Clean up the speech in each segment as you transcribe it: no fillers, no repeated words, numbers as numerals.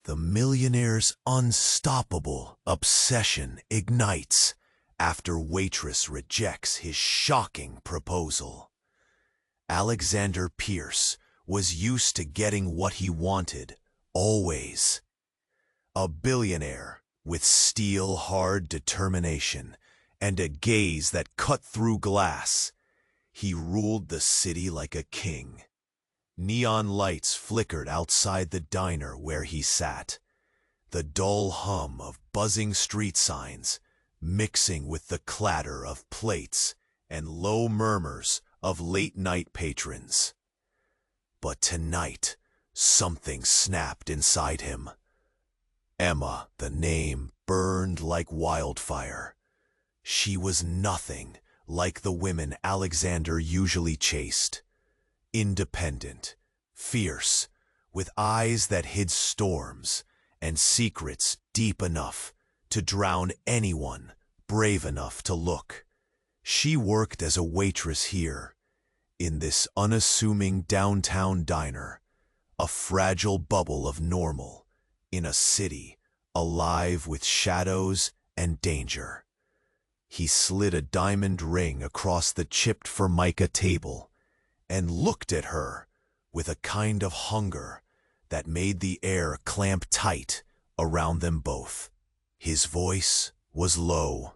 The millionaire's unstoppable obsession ignites after Waitress rejects his shocking proposal. Alexander Pierce was used to getting what he wanted, always. A billionaire with steel-hard determination and a gaze that cut through glass, he ruled the city like a king. Neon lights flickered outside the diner where he sat, the dull hum of buzzing street signs mixing with the clatter of plates and low murmurs of late-night patrons. But tonight, something snapped inside him. Emma, the name, burned like wildfire. She was nothing like the women Alexander usually chased. Independent, fierce, with eyes that hid storms and secrets deep enough to drown anyone brave enough to look. She worked as a waitress here, in this unassuming downtown diner, a fragile bubble of normal, in a city alive with shadows and danger. He slid a diamond ring across the chipped formica table and looked at her with a kind of hunger that made the air clamp tight around them both. His voice was low,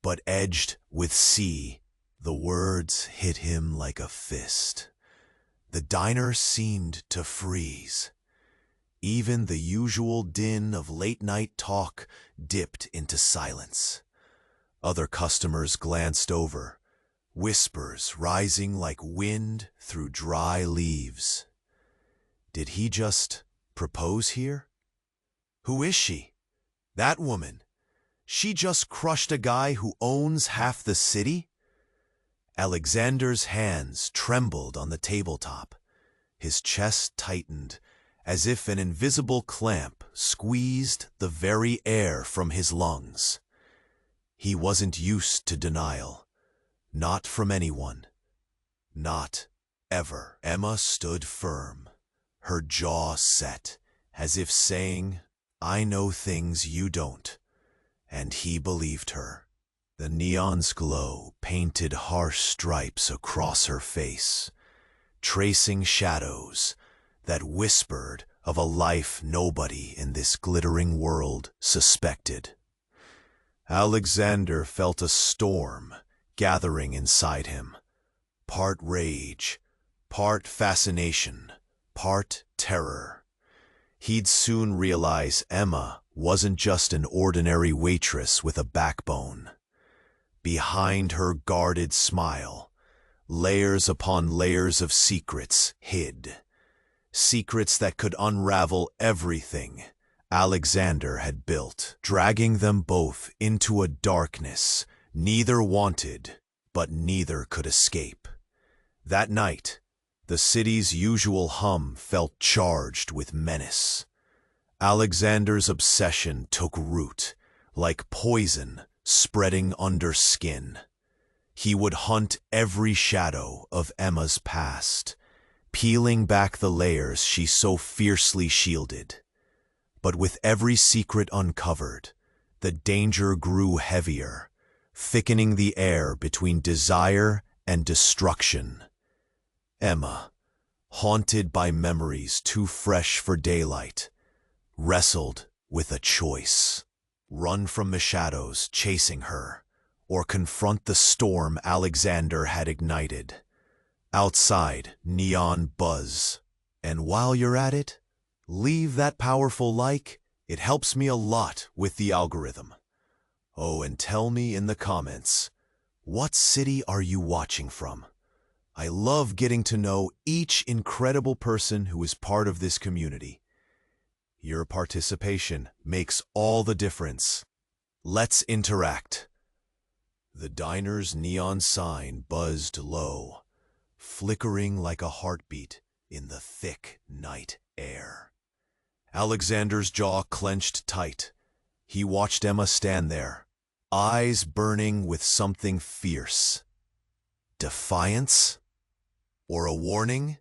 but edged with sea. The words hit him like a fist. The diner seemed to freeze. Even the usual din of late-night talk dipped into silence. Other customers glanced over, whispers rising like wind through dry leaves. Did he just propose here? Who is she? That woman. She just crushed a guy who owns half the city? Alexander's hands trembled on the tabletop. His chest tightened, as if an invisible clamp squeezed the very air from his lungs. He wasn't used to denial. Not from anyone. Not ever. Emma stood firm, her jaw set, as if saying, "I know things you don't." And he believed her. The neon's glow painted harsh stripes across her face, tracing shadows that whispered of a life nobody in this glittering world suspected. Alexander felt a storm gathering inside him, part rage, part fascination, part terror. He'd soon realize Emma wasn't just an ordinary waitress with a backbone. Behind her guarded smile, layers upon layers of secrets hid. Secrets that could unravel everything Alexander had built, dragging them both into a darkness neither wanted, but neither could escape. That night, the city's usual hum felt charged with menace. Alexander's obsession took root, like poison spreading under skin. He would hunt every shadow of Emma's past, peeling back the layers she so fiercely shielded. But with every secret uncovered, the danger grew heavier, thickening the air between desire and destruction. Emma, haunted by memories too fresh for daylight, wrestled with a choice: run from the shadows chasing her, or confront the storm Alexander had ignited. Outside, neon buzz. And while you're at it, leave that powerful like. It helps me a lot with the algorithm. Oh, and tell me in the comments, what city are you watching from? I love getting to know each incredible person who is part of this community. Your participation makes all the difference. Let's interact. The diner's neon sign buzzed low, flickering like a heartbeat in the thick night air. Alexander's jaw clenched tight. He watched Emma stand there, eyes burning with something fierce. Defiance? Or a warning?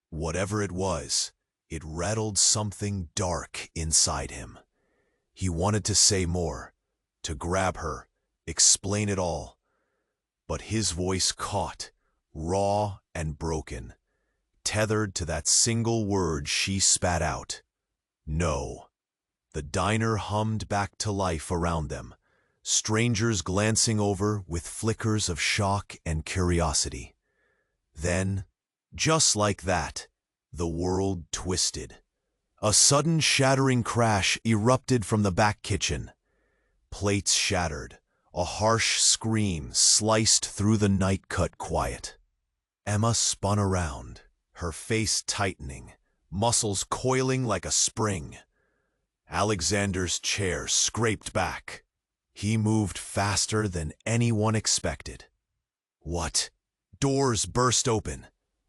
Whatever it was, It rattled something dark inside him. He wanted to say more, to grab her, explain it all. But his voice caught, raw and broken, tethered to that single word she spat out. No. The diner hummed back to life around them, strangers glancing over with flickers of shock and curiosity. Then, just like that, the world twisted. A sudden shattering crash erupted from the back kitchen. Plates shattered. A harsh scream sliced through the night-cut quiet. Emma spun around, her face tightening, muscles coiling like a spring. Alexander's chair scraped back. He moved faster than anyone expected. What? Doors burst open.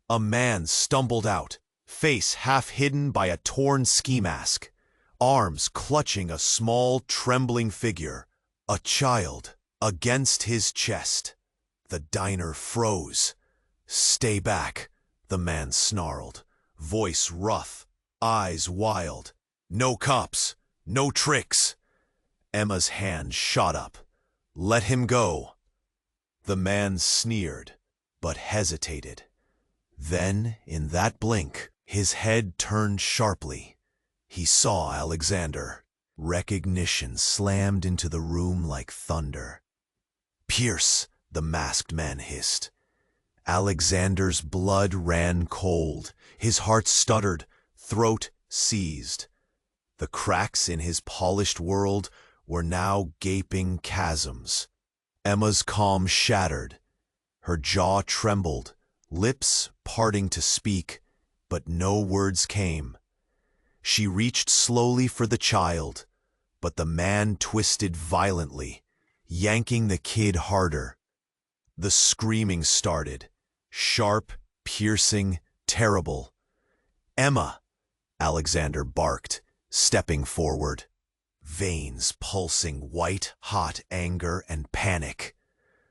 A man stumbled out, face half hidden by a torn ski mask, arms clutching a small, trembling figure, a child, against his chest. The diner froze. "Stay back," the man snarled, voice rough, eyes wild. "No cops, no tricks." Emma's hand shot up. "Let him go." The man sneered, but hesitated. Then, in that blink, his head turned sharply. He saw Alexander. Recognition slammed into the room like thunder. "Pierce," the masked man hissed. Alexander's blood ran cold. His heart stuttered, throat seized. The cracks in his polished world were now gaping chasms. Emma's calm shattered. Her jaw trembled, lips parting to speak, but no words came. She reached slowly for the child, but the man twisted violently, yanking the kid harder. The screaming started, sharp, piercing, terrible. "Emma!" Alexander barked, stepping forward, veins pulsing white-hot anger and panic.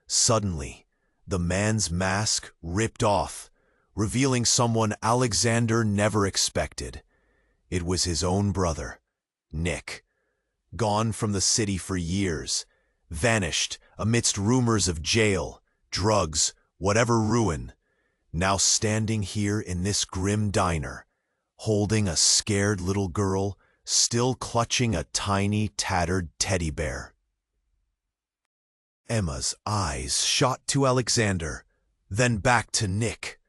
Suddenly, the man's mask ripped off, revealing someone Alexander never expected. It was his own brother, Nick. Gone from the city for years, vanished amidst rumors of jail, drugs, whatever ruin, now standing here in this grim diner, holding a scared little girl, still clutching a tiny, tattered teddy bear. Emma's eyes shot to Alexander, then back to Nick.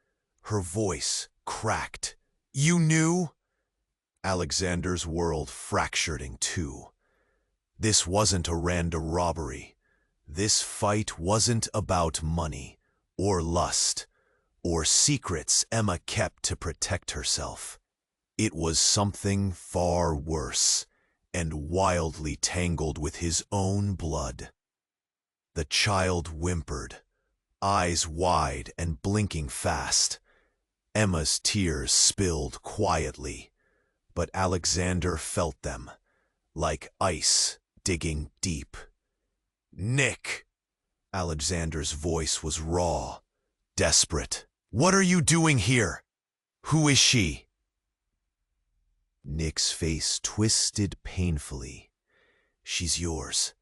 Her voice cracked. "You knew?" Alexander's world fractured in two. This wasn't a random robbery. This fight wasn't about money, or lust, or secrets Emma kept to protect herself. It was something far worse, and wildly tangled with his own blood. The child whimpered, eyes wide and blinking fast. Emma's tears spilled quietly, but Alexander felt them, like ice digging deep. "Nick!" Alexander's voice was raw, desperate. "What are you doing here? Who is she?" Nick's face twisted painfully. "She's yours.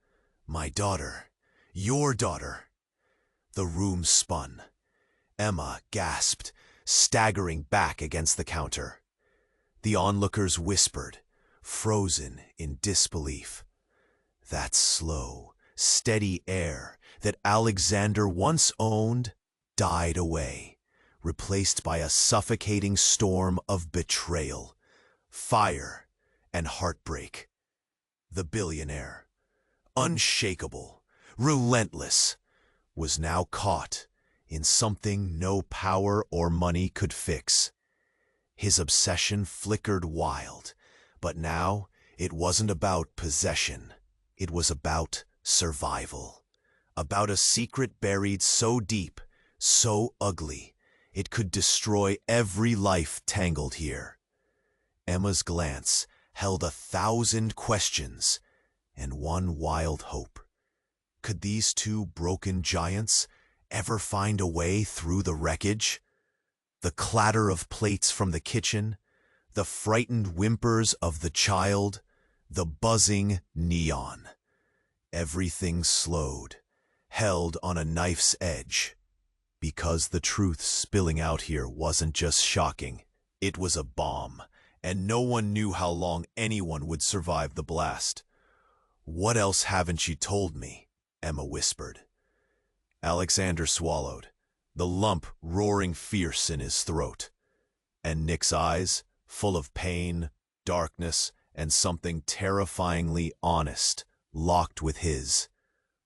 My daughter. Your daughter." The room spun. Emma gasped, staggering back against the counter. The onlookers whispered, frozen in disbelief. That slow, steady air that Alexander once owned died away, replaced by a suffocating storm of betrayal, fire, and heartbreak. The billionaire, unshakable, relentless, was now caught in something no power or money could fix. His obsession flickered wild, but now it wasn't about possession. It was about survival, about a secret buried so deep, so ugly, it could destroy every life tangled here. Emma's glance held 1,000 questions and one wild hope. Could these two broken giants ever find a way through the wreckage? The clatter of plates from the kitchen, the frightened whimpers of the child, the buzzing neon. Everything slowed, held on a knife's edge. Because the truth spilling out here wasn't just shocking, it was a bomb, and no one knew how long anyone would survive the blast. "What else haven't you told me?" Emma whispered. Alexander swallowed, the lump roaring fierce in his throat. And Nick's eyes, full of pain, darkness, and something terrifyingly honest, locked with his.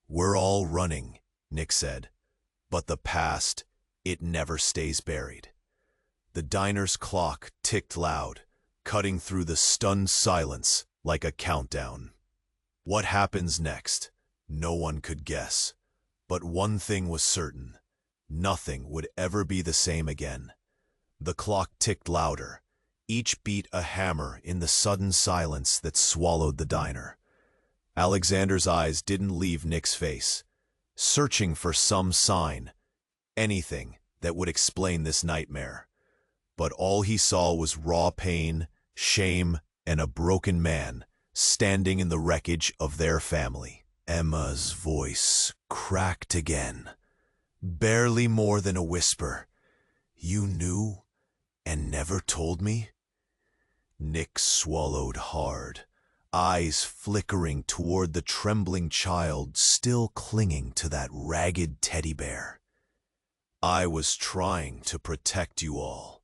"We're all running," Nick said. "But the past, it never stays buried." The diner's clock ticked loud, cutting through the stunned silence like a countdown. What happens next? No one could guess. But one thing was certain. Nothing would ever be the same again. The clock ticked louder, each beat a hammer in the sudden silence that swallowed the diner. Alexander's eyes didn't leave Nick's face, searching for some sign, anything that would explain this nightmare. But all he saw was raw pain, shame, and a broken man standing in the wreckage of their family. Emma's voice cracked again, barely more than a whisper. "You knew and never told me?" Nick swallowed hard, eyes flickering toward the trembling child still clinging to that ragged teddy bear. "I was trying to protect you all."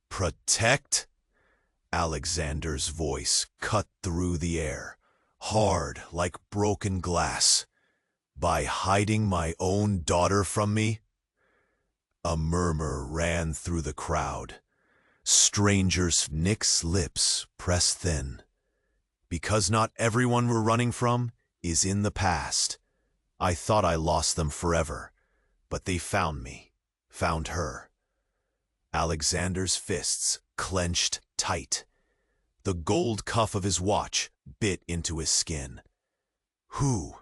"Protect?" Alexander's voice cut through the air, hard like broken glass. "By hiding my own daughter from me?" A murmur ran through the crowd. Strangers. Nick's lips pressed thin. "Because not everyone we're running from is in the past. I thought I lost them forever, but they found me, found her." Alexander's fists clenched tight. The gold cuff of his watch bit into his skin. Who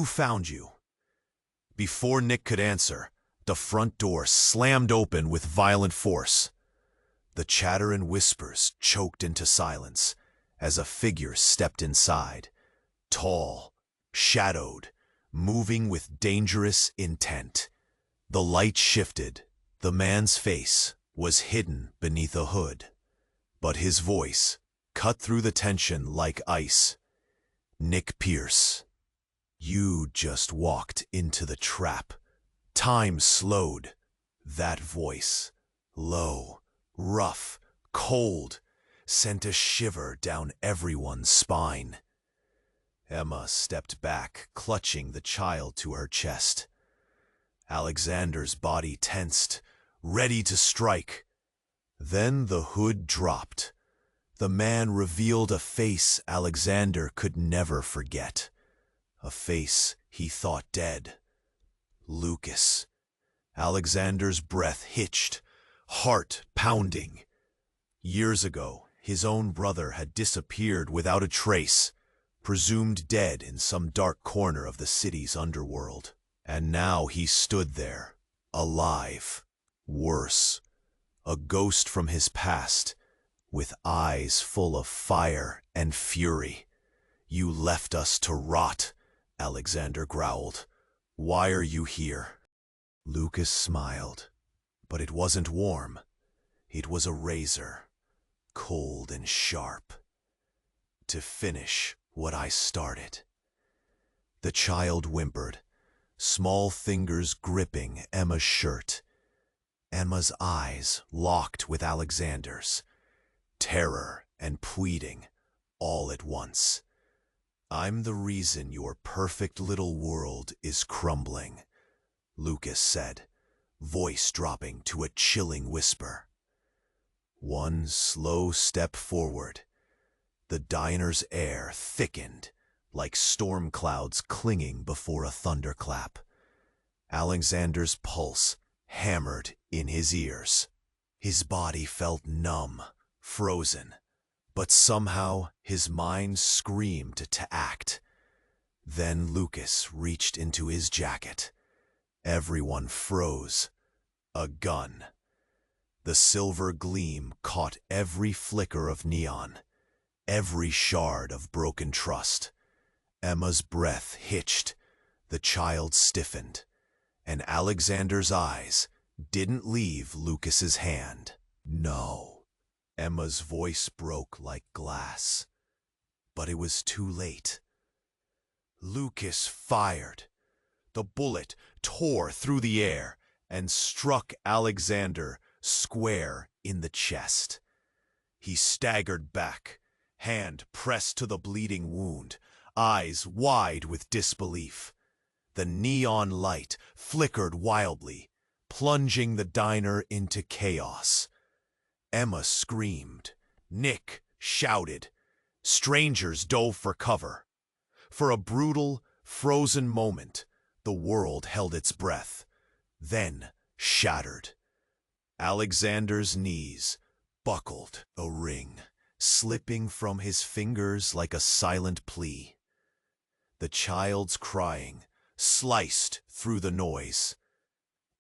found you?" Before Nick could answer, the front door slammed open with violent force. The chatter and whispers choked into silence as a figure stepped inside, tall, shadowed, moving with dangerous intent. The light shifted. The man's face was hidden beneath a hood, but his voice cut through the tension like ice. "Nick Pierce, you just walked into the trap." Time slowed. That voice, low, rough, cold, sent a shiver down everyone's spine. Emma stepped back, clutching the child to her chest. Alexander's body tensed, ready to strike. Then the hood dropped. The man revealed a face Alexander could never forget. A face he thought dead. Lucas. Alexander's breath hitched, heart pounding. Years ago, his own brother had disappeared without a trace, presumed dead in some dark corner of the city's underworld. And now he stood there, alive. Worse, a ghost from his past, with eyes full of fire and fury. "You left us to rot," Alexander growled. "Why are you here?" Lucas smiled, but it wasn't warm. It was a razor, cold and sharp. "To finish what I started." The child whimpered, small fingers gripping Emma's shirt. Emma's eyes locked with Alexander's, terror and pleading all at once. "I'm the reason your perfect little world is crumbling," Lucas said, voice dropping to a chilling whisper. One slow step forward. The diner's air thickened, like storm clouds clinging before a thunderclap. Alexander's pulse hammered in his ears. His body felt numb, frozen, but somehow his mind screamed to act. Then Lucas reached into his jacket. Everyone froze. A gun. The silver gleam caught every flicker of neon, every shard of broken trust. Emma's breath hitched, the child stiffened, and Alexander's eyes didn't leave Lucas's hand. No. Emma's voice broke like glass. But it was too late. Lucas fired. The bullet tore through the air and struck Alexander square in the chest. He staggered back, hand pressed to the bleeding wound, eyes wide with disbelief. The neon light flickered wildly, plunging the diner into chaos. Emma screamed. Nick shouted. Strangers dove for cover. For a brutal, frozen moment, the world held its breath, then shattered. Alexander's knees buckled, a ring slipping from his fingers like a silent plea. The child's crying sliced through the noise.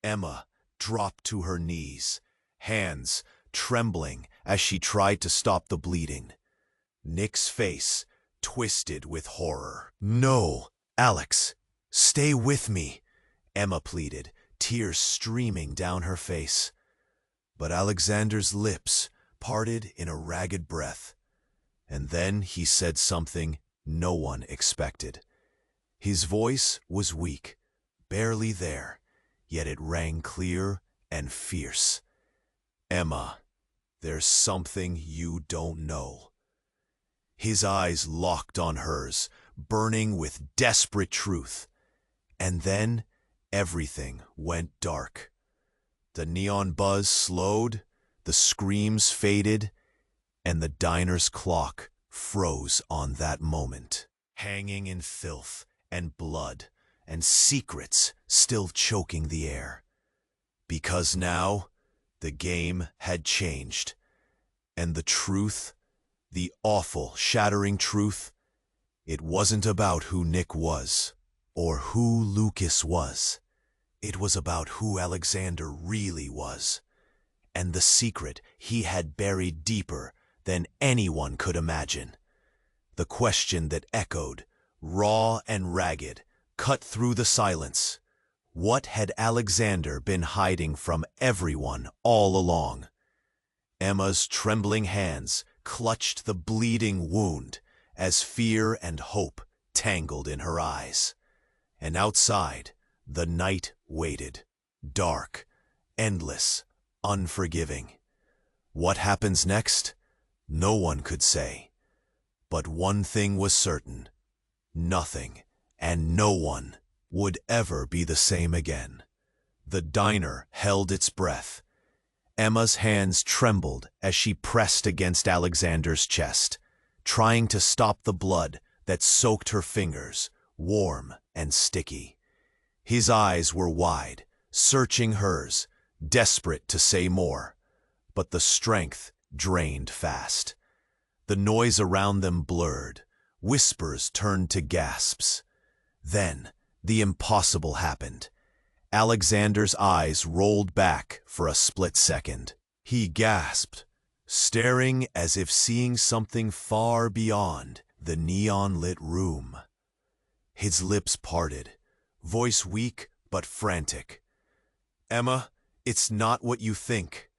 Emma dropped to her knees, hands trembling as she tried to stop the bleeding. Nick's face twisted with horror. "No, Alex, stay with me," Emma pleaded, tears streaming down her face. But Alexander's lips parted in a ragged breath, and then he said something no one expected. His voice was weak, barely there, yet it rang clear and fierce. "Emma, there's something you don't know." His eyes locked on hers, burning with desperate truth. And then everything went dark. The neon buzz slowed, the screams faded, and the diner's clock froze on that moment, hanging in filth and blood and secrets still choking the air. Because now the game had changed, and the truth, the awful, shattering truth, it wasn't about who Nick was or who Lucas was. It was about who Alexander really was, and the secret he had buried deeper than anyone could imagine. The question that echoed, raw and ragged, cut through the silence. What had Alexander been hiding from everyone all along? Emma's trembling hands clutched the bleeding wound as fear and hope tangled in her eyes. And outside, the night waited, dark, endless, unforgiving. What happens next? No one could say. But one thing was certain: nothing and no one would ever be the same again. The diner held its breath. Emma's hands trembled as she pressed against Alexander's chest, trying to stop the blood that soaked her fingers, warm and sticky. His eyes were wide, searching hers, desperate to say more, but the strength drained fast. The noise around them blurred, whispers turned to gasps. Then the impossible happened. Alexander's eyes rolled back for a split second. He gasped, staring as if seeing something far beyond the neon-lit room. His lips parted, voice weak but frantic. "Emma, it's not what you think."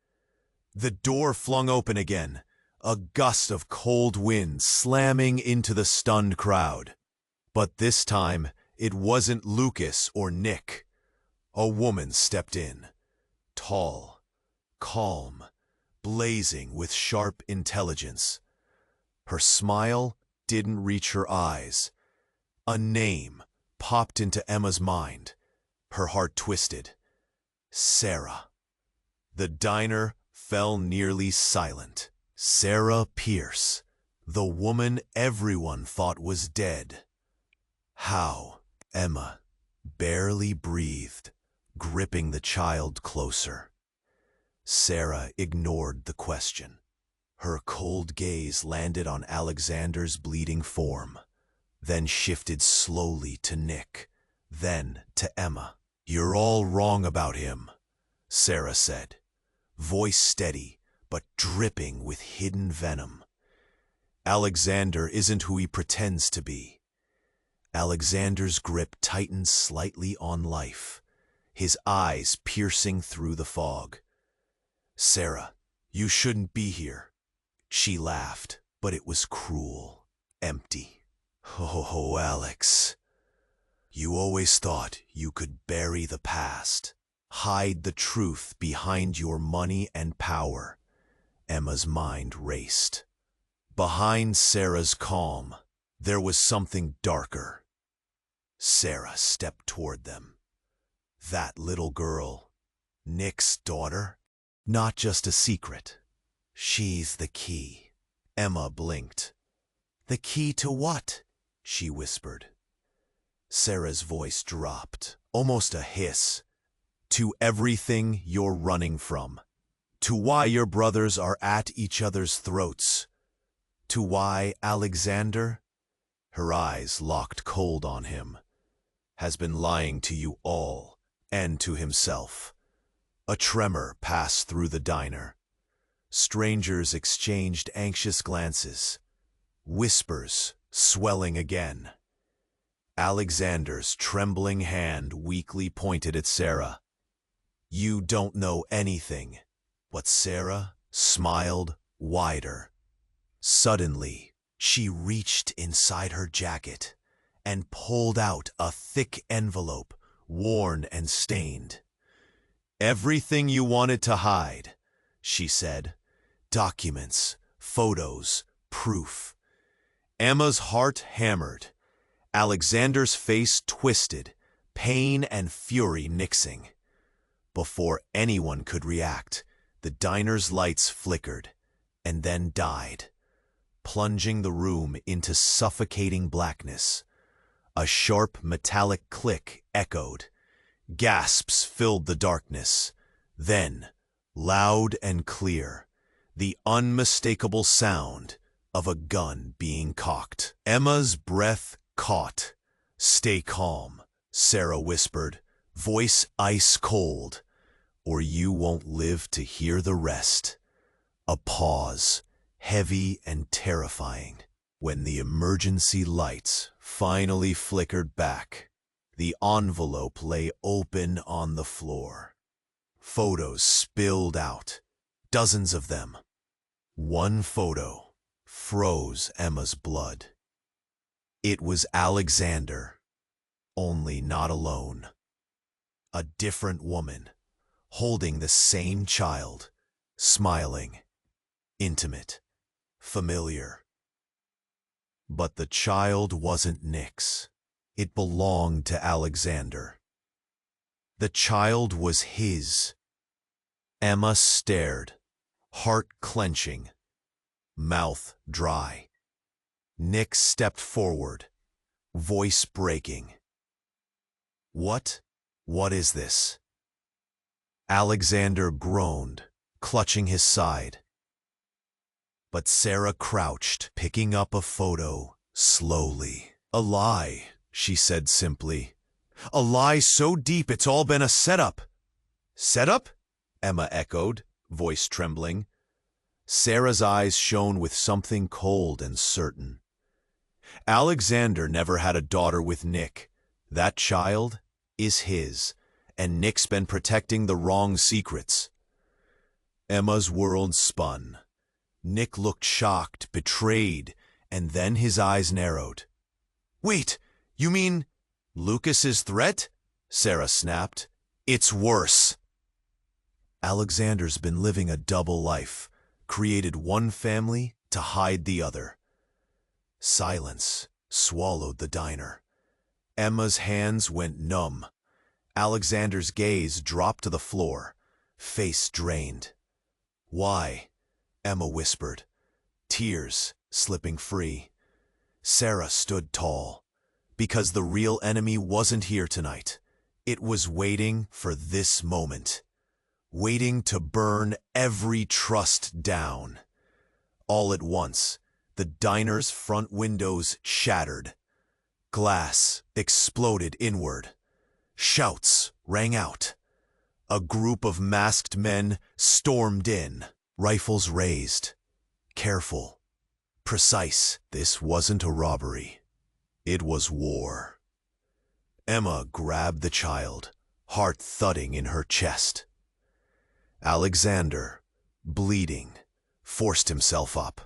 The door flung open again, a gust of cold wind slamming into the stunned crowd. But this time, it wasn't Lucas or Nick. A woman stepped in, tall, calm, blazing with sharp intelligence. Her smile didn't reach her eyes. A name popped into Emma's mind. Her heart twisted. Sarah. The diner fell nearly silent. Sarah Pierce, the woman everyone thought was dead. How? Emma barely breathed, gripping the child closer. Sarah ignored the question. Her cold gaze landed on Alexander's bleeding form, then shifted slowly to Nick, then to Emma. "You're all wrong about him," Sarah said. voice steady but dripping with hidden venom. Alexander isn't who he pretends to be. Alexander's grip tightened slightly on life, his eyes piercing through the fog. "Sarah, you shouldn't be here." She laughed, but it was cruel, empty. "Oh, Alex. You always thought you could bury the past, hide the truth behind your money and power." Emma's mind raced. Behind Sarah's calm, there was something darker. Sarah stepped toward them. That little girl, Nick's daughter? Not just a secret. She's the key. Emma blinked. "The key to what?" she whispered. Sarah's voice dropped, almost a hiss. "To everything you're running from. To why your brothers are at each other's throats. To why Alexander," her eyes locked cold on him, "has been lying to you all and to himself." A tremor passed through the diner. Strangers exchanged anxious glances, whispers swelling again. Alexander's trembling hand weakly pointed at Sarah. "You don't know anything." But Sarah smiled wider. Suddenly, she reached inside her jacket and pulled out a thick envelope, worn and stained. "Everything you wanted to hide," she said. "Documents, photos, proof." Emma's heart hammered. Alexander's face twisted, pain and fury mixing. Before anyone could react, the diner's lights flickered and then died, plunging the room into suffocating blackness. A sharp metallic click echoed. Gasps filled the darkness. Then, loud and clear, the unmistakable sound of a gun being cocked. Emma's breath caught. "Stay calm," Sarah whispered, voice ice cold, "or you won't live to hear the rest." A pause, heavy and terrifying. When the emergency lights finally flickered back, the envelope lay open on the floor. Photos spilled out, dozens of them. One photo froze Emma's blood. It was Alexander, only not alone. A different woman, holding the same child, smiling, intimate, familiar. But the child wasn't Nick's. It belonged to Alexander. The child was his. Emma stared, heart clenching, mouth dry. Nick stepped forward, voice breaking. What is this?" Alexander groaned, clutching his side. But Sarah crouched, picking up a photo slowly. "A lie," she said simply. "A lie so deep it's all been a setup." "Setup?" Emma echoed, voice trembling. Sarah's eyes shone with something cold and certain. "Alexander never had a daughter with Nick. That child is his, and Nick's been protecting the wrong secrets." Emma's world spun. Nick looked shocked, betrayed, and then his eyes narrowed. "Wait, you mean Lucas's threat?" Sarah snapped. "It's worse." Alexander's been living a double life, created one family to hide the other. Silence swallowed the diner. Emma's hands went numb. Alexander's gaze dropped to the floor, face drained. "Why?" Emma whispered, tears slipping free. Sarah stood tall. "Because the real enemy wasn't here tonight. It was waiting for this moment. Waiting to burn every trust down." All at once, the diner's front windows shattered. Glass exploded inward. Shouts rang out. A group of masked men stormed in, rifles raised. Careful, precise. This wasn't a robbery. It was war. Emma grabbed the child, heart thudding in her chest. Alexander, bleeding, forced himself up.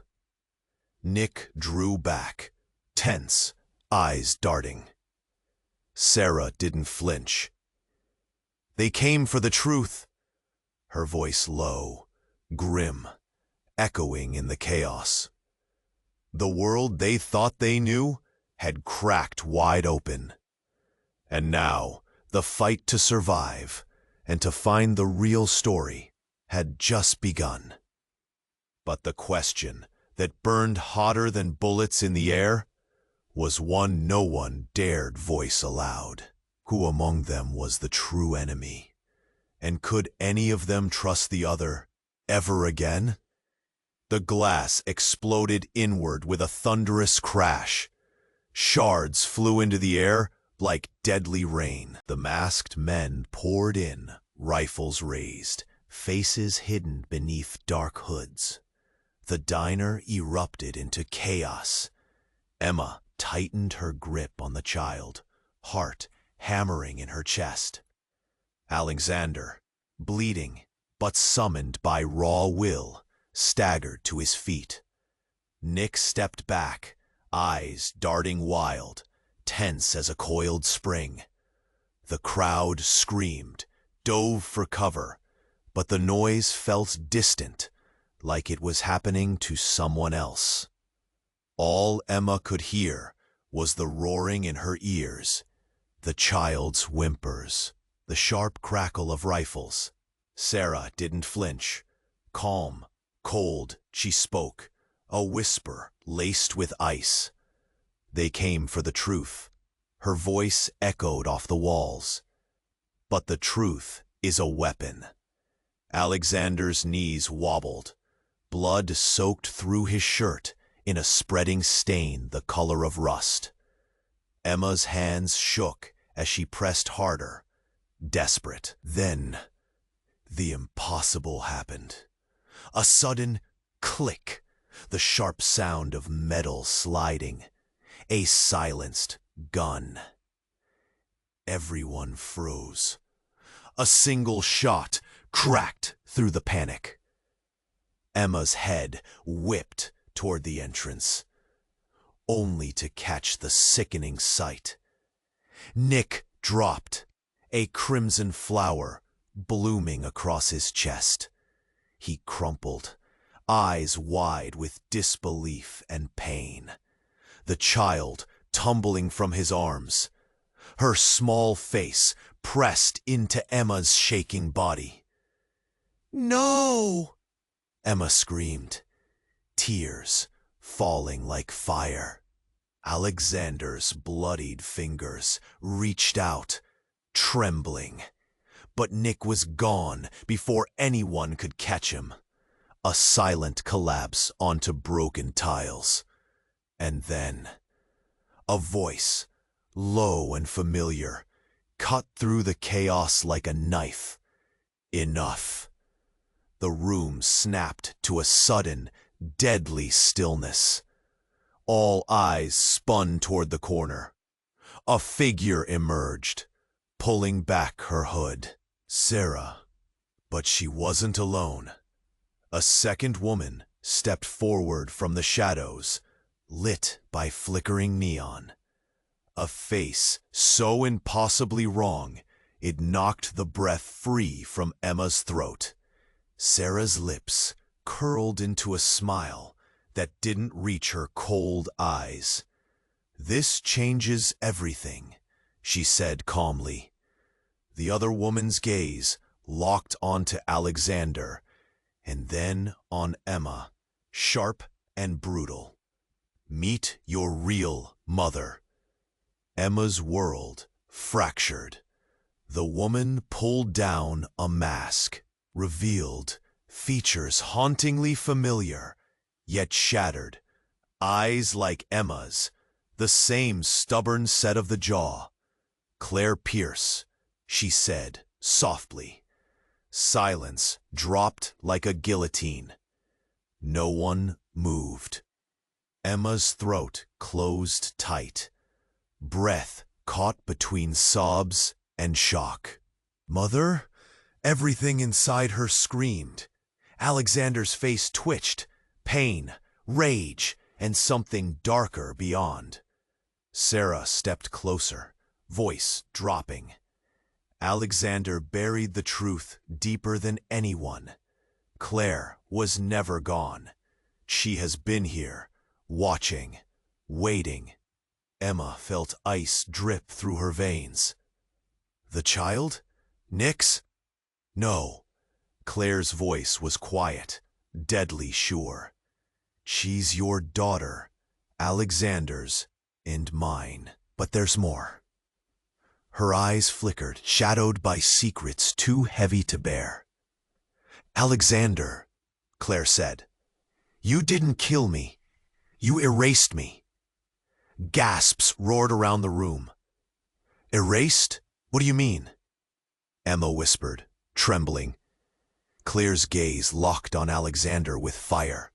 Nick drew back, tense, eyes darting. Sarah didn't flinch. They came for the truth. Her voice low, grim, echoing in the chaos. The world they thought they knew had cracked wide open. And now, the fight to survive and to find the real story had just begun. But the question that burned hotter than bullets in the air was one no one dared voice aloud. Who among them was the true enemy? And could any of them trust the other ever again? The glass exploded inward with a thunderous crash. Shards flew into the air like deadly rain. The masked men poured in, rifles raised, faces hidden beneath dark hoods. The diner erupted into chaos. Emma tightened her grip on the child, heart hammering in her chest. Alexander, bleeding but summoned by raw will, staggered to his feet. Nick stepped back, eyes darting wild, tense as a coiled spring. The crowd screamed, dove for cover, but the noise felt distant, like it was happening to someone else. All Emma could hear was the roaring in her ears, the child's whimpers, the sharp crackle of rifles. Sarah didn't flinch. Calm, cold, she spoke, a whisper laced with ice. They came for the truth. Her voice echoed off the walls. But the truth is a weapon. Alexander's knees wobbled. Blood soaked through his shirt in a spreading stain the color of rust. Emma's hands shook as she pressed harder, desperate. Then, the impossible happened. A sudden click, the sharp sound of metal sliding, a silenced gun. Everyone froze. A single shot cracked through the panic. Emma's head whipped toward the entrance, only to catch the sickening sight. Nick dropped, a crimson flower blooming across his chest. He crumpled, eyes wide with disbelief and pain. The child tumbling from his arms, her small face pressed into Emma's shaking body. "No!" Emma screamed, tears falling like fire. Alexander's bloodied fingers reached out, trembling. But Nick was gone before anyone could catch him. A silent collapse onto broken tiles. And then, a voice, low and familiar, cut through the chaos like a knife. Enough. The room snapped to a sudden, deadly stillness. All eyes spun toward the corner. A figure emerged, pulling back her hood. Sarah. But she wasn't alone. A second woman stepped forward from the shadows, lit by flickering neon. A face so impossibly wrong, it knocked the breath free from Emma's throat. Sarah's lips curled into a smile that didn't reach her cold eyes. "This changes everything," she said calmly. The other woman's gaze locked onto Alexander, and then on Emma, sharp and brutal. "Meet your real mother." Emma's world fractured. The woman pulled down a mask, revealed features hauntingly familiar, yet shattered. Eyes like Emma's, the same stubborn set of the jaw. "Claire Pierce," she said softly. Silence dropped like a guillotine. No one moved. Emma's throat closed tight. Breath caught between sobs and shock. "Mother?" Everything inside her screamed. Alexander's face twitched. Pain, rage, and something darker beyond. Sarah stepped closer, voice dropping. Alexander buried the truth deeper than anyone. Claire was never gone. She has been here, watching, waiting. Emma felt ice drip through her veins. The child? Nick's? No. Claire's voice was quiet, deadly sure. She's your daughter, Alexander's, and mine. But there's more. Her eyes flickered, shadowed by secrets too heavy to bear. "Alexander," Claire said, "you didn't kill me. You erased me." Gasps roared around the room. "Erased? What do you mean?" Emma whispered, trembling. Claire's gaze locked on Alexander with fire.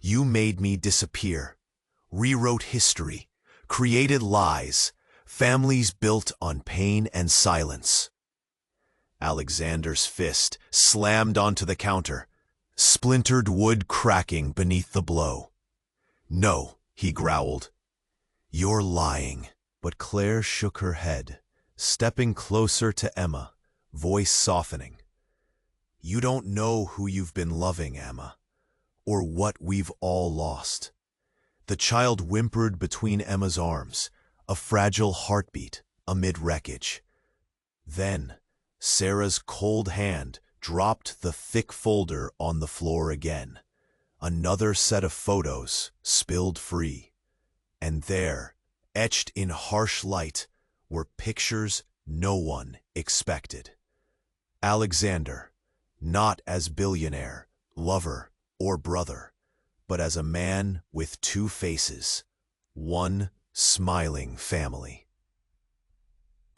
"You made me disappear, rewrote history, created lies, families built on pain and silence." Alexander's fist slammed onto the counter, splintered wood cracking beneath the blow. "No," he growled. "You're lying." But Claire shook her head, stepping closer to Emma, voice softening. "You don't know who you've been loving, Emma, or what we've all lost." The child whimpered between Emma's arms, a fragile heartbeat amid wreckage. Then, Sarah's cold hand dropped the thick folder on the floor again. Another set of photos spilled free. And there, etched in harsh light, were pictures no one expected. Alexander, not as billionaire, lover, or brother, but as a man with two faces, one smiling family.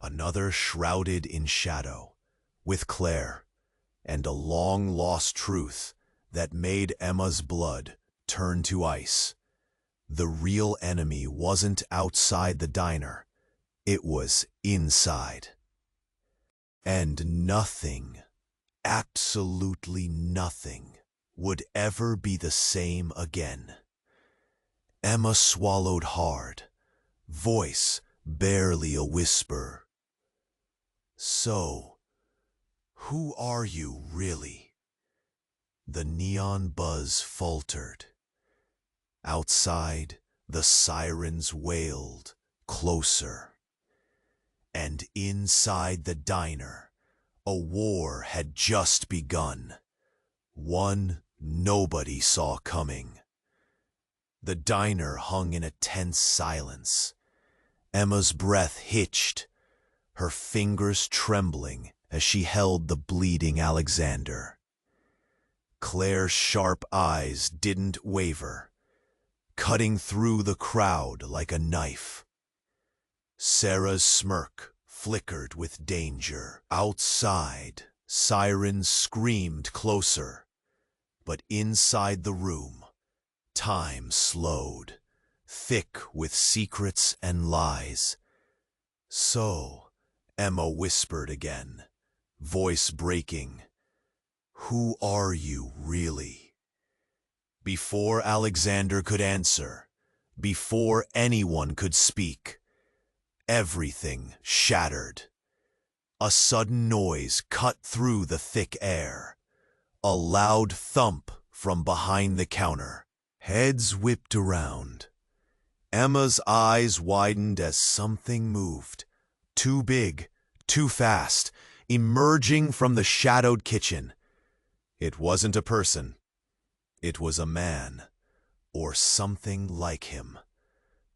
Another shrouded in shadow, with Claire, and a long-lost truth that made Emma's blood turn to ice. The real enemy wasn't outside the diner, it was inside. And nothing, absolutely nothing, would ever be the same again. Emma swallowed hard, voice barely a whisper. "So, who are you really?" The neon buzz faltered. Outside, the sirens wailed, closer. And inside the diner, a war had just begun. One nobody saw coming. The diner hung in a tense silence. Emma's breath hitched, her fingers trembling as she held the bleeding Alexander. Claire's sharp eyes didn't waver, cutting through the crowd like a knife. Sarah's smirk flickered with danger. Outside, sirens screamed closer. But inside the room, time slowed, thick with secrets and lies. "So," Emma whispered again, voice breaking, "who are you really?" Before Alexander could answer, before anyone could speak, everything shattered. A sudden noise cut through the thick air. A loud thump from behind the counter. Heads whipped around. Emma's eyes widened as something moved. Too big, too fast, emerging from the shadowed kitchen. It wasn't a person. It was a man, or something like him.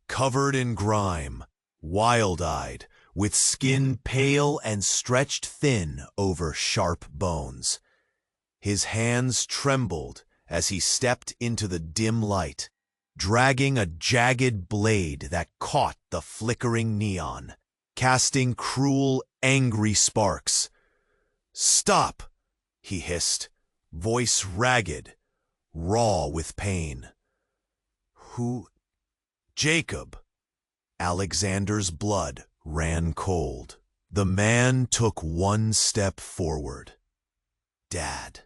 Covered in grime, wild-eyed, with skin pale and stretched thin over sharp bones. His hands trembled as he stepped into the dim light, dragging a jagged blade that caught the flickering neon, casting cruel, angry sparks. "Stop!" he hissed, voice ragged, raw with pain. Who? Jacob. Alexander's blood ran cold. The man took one step forward. Dad.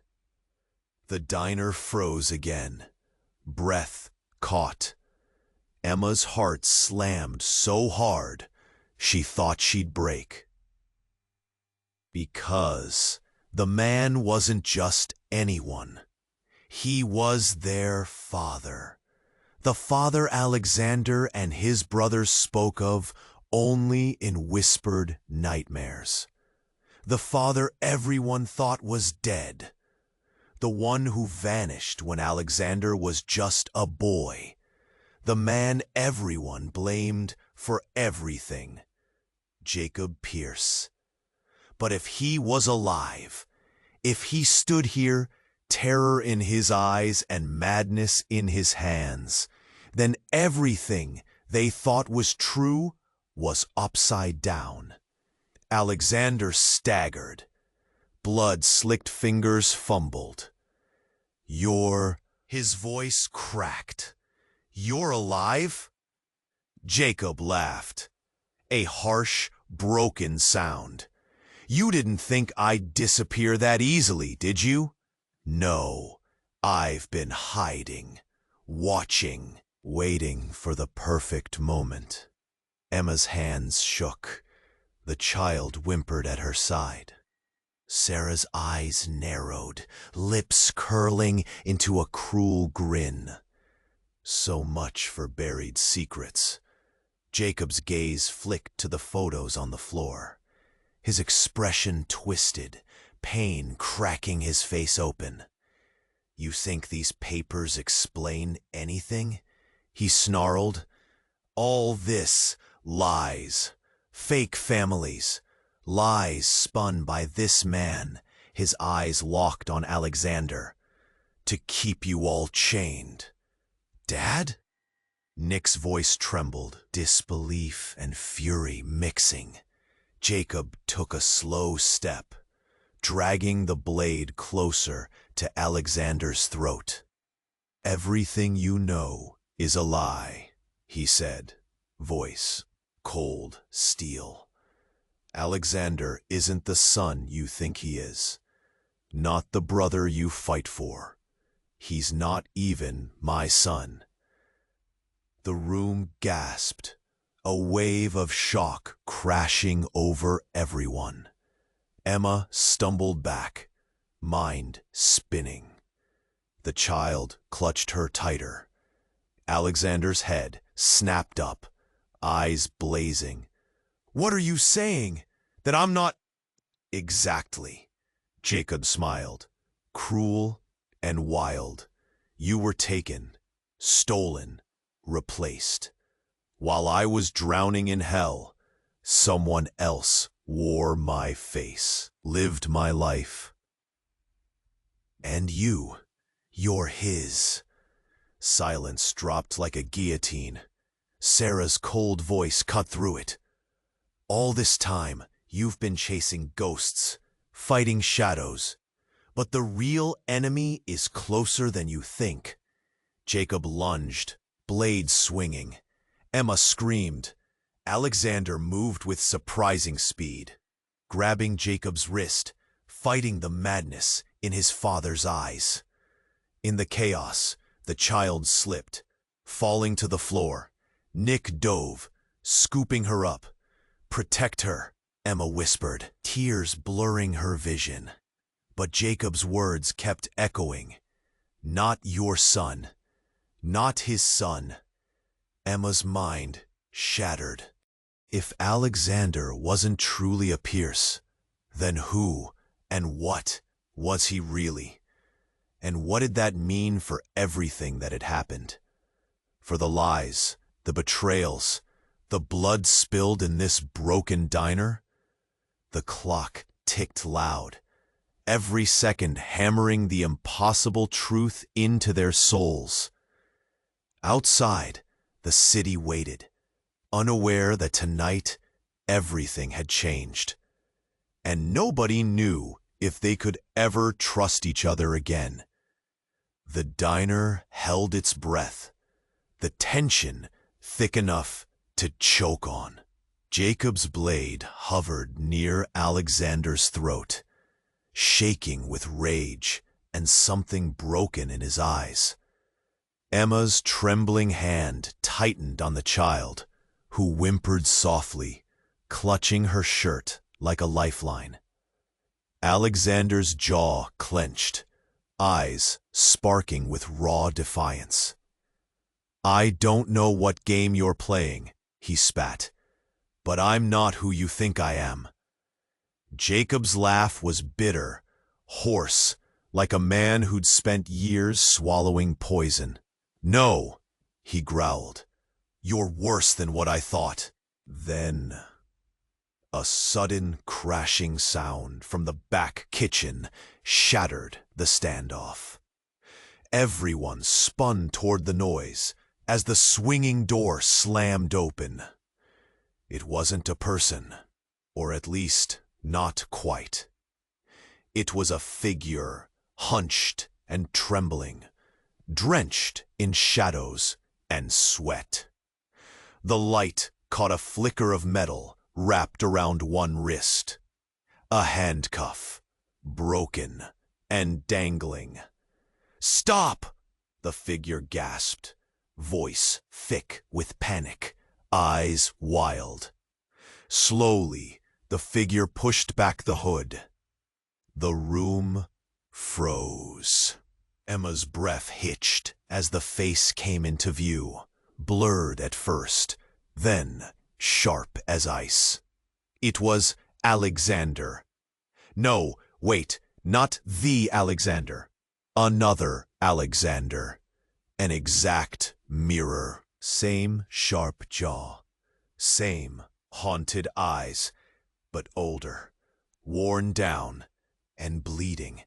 The diner froze again. Breath caught. Emma's heart slammed so hard she thought she'd break. Because the man wasn't just anyone. He was their father. The father Alexander and his brothers spoke of only in whispered nightmares. The father everyone thought was dead. The one who vanished when Alexander was just a boy. The man everyone blamed for everything. Jacob Pierce. But if he was alive, if he stood here, terror in his eyes and madness in his hands, then everything they thought was true was upside down. Alexander staggered. Blood-slicked fingers fumbled. His voice cracked. You're alive? Jacob laughed. A harsh, broken sound. You didn't think I'd disappear that easily, did you? No, I've been hiding, watching, waiting for the perfect moment. Emma's hands shook. The child whimpered at her side. Sarah's eyes narrowed, lips curling into a cruel grin. So much for buried secrets. Jacob's gaze flicked to the photos on the floor. His expression twisted, pain cracking his face open. You think these papers explain anything? He snarled. All this, lies, fake families, lies spun by this man, his eyes locked on Alexander, to keep you all chained. Dad? Nick's voice trembled, disbelief and fury mixing. Jacob took a slow step, dragging the blade closer to Alexander's throat. Everything you know is a lie, he said, voice cold steel. Alexander isn't the son you think he is, not the brother you fight for. He's not even my son. The room gasped, a wave of shock crashing over everyone. Emma stumbled back, mind spinning. The child clutched her tighter. Alexander's head snapped up, eyes blazing. What are you saying? That I'm not... Exactly. Jacob smiled, cruel and wild. You were taken, stolen, replaced. While I was drowning in hell, someone else wore my face, lived my life. And you're his. Silence dropped like a guillotine. Sarah's cold voice cut through it. All this time, you've been chasing ghosts, fighting shadows. But the real enemy is closer than you think. Jacob lunged, blade swinging. Emma screamed. Alexander moved with surprising speed, grabbing Jacob's wrist, fighting the madness in his father's eyes. In the chaos, the child slipped, falling to the floor. Nick dove, scooping her up. Protect her, Emma whispered, tears blurring her vision. But Jacob's words kept echoing. Not your son. Not his son. Emma's mind shattered. If Alexander wasn't truly a Pierce, then who and what was he really? And what did that mean for everything that had happened? For the lies, the betrayals, the blood spilled in this broken diner? The clock ticked loud, every second hammering the impossible truth into their souls. Outside, the city waited, unaware that tonight everything had changed. And nobody knew if they could ever trust each other again. The diner held its breath, the tension thick enough to choke on. Jacob's blade hovered near Alexander's throat, shaking with rage and something broken in his eyes. Emma's trembling hand tightened on the child, who whimpered softly, clutching her shirt like a lifeline. Alexander's jaw clenched, eyes sparking with raw defiance. "I don't know what game you're playing," he spat, "but I'm not who you think I am." Jacob's laugh was bitter, hoarse, like a man who'd spent years swallowing poison. "No," he growled, "you're worse than what I thought." Then a sudden crashing sound from the back kitchen shattered the standoff. Everyone spun toward the noise as the swinging door slammed open. It wasn't a person, or at least not quite. It was a figure, hunched and trembling, drenched in shadows and sweat. The light caught a flicker of metal wrapped around one wrist. A handcuff, broken and dangling. "Stop!" the figure gasped, voice thick with panic, eyes wild. Slowly, the figure pushed back the hood. The room froze. Emma's breath hitched as the face came into view, blurred at first, then sharp as ice. It was Alexander. No, wait, not the Alexander. Another Alexander. An exact mirror. Same sharp jaw. Same haunted eyes, but older, worn down, and bleeding.